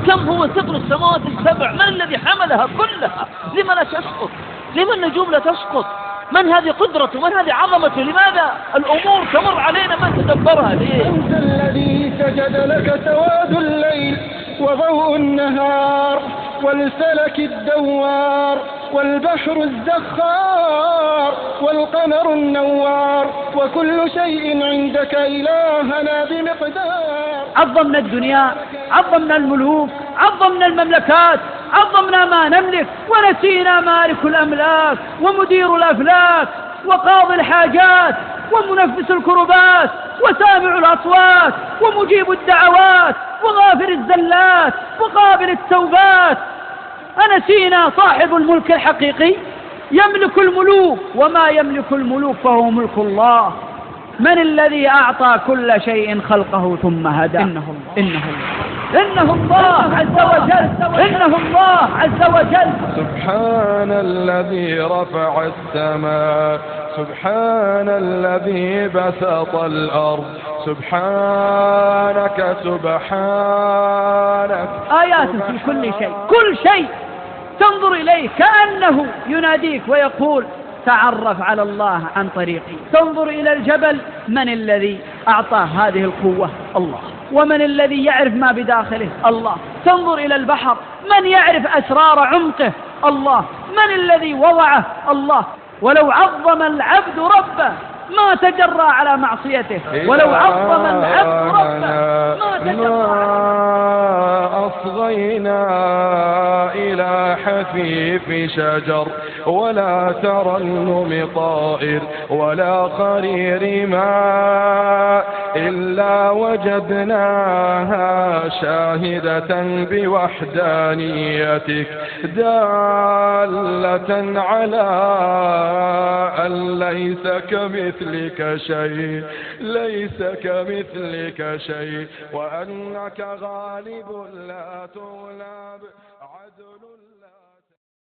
كم هو ثقل السماوات السبع؟ من الذي حملها كلها؟ لما لا تسقط؟ لما النجوم لا تسقط؟ من هذه قدرته؟ من هذه عظمته؟ لماذا الأمور تمر علينا ما تدبرها؟ ليه؟ أنت الذي سجد لك سواد الليل وضوء النهار والفلك الدوار والبحر الزخار والقمر النوار وكل شيء عندك إلهنا بمقدار. عظمنا الدنيا، عظمنا الملوك، عظمنا المملكات، عظمنا ما نملك ونسينا مالك الأملاك ومدير الأفلاك وقاضي الحاجات ومنفس الكربات وسامع الأصوات ومجيب الدعوات وغافر الزلات وقابل التوبات. أنسينا صاحب الملك الحقيقي يملك الملوك، وما يملك الملوك فهو ملك الله. من الذي أعطى كل شيء خلقه ثم هدى؟ إنه الله عز وجل. إنه الله عز وجل. سبحان الذي رفع السماء، سبحان الذي بسط الأرض، سبحانك سبحانك. آيات في كل شيء، كل شيء تنظر إليه كأنه يناديك ويقول تعرف على الله عن طريقي. تنظر إلى الجبل، من الذي أعطاه هذه القوة؟ الله. ومن الذي يعرف ما بداخله؟ الله. تنظر إلى البحر، من يعرف أسرار عمقه؟ الله. من الذي وضعه؟ الله. ولو عظم العبد ربه ما تجرى على معصيته. ولو عظم العبد ربه ما تجرى أصغينا إلى حفيف شجر ولا ترنم طائر ولا خرير ماء إلا وجدناها شاهدة بوحدانيتك دالة على أن ليس كمثلك شيء، ليس كمثلك شيء، وأنك غالب لا تغلب عدل.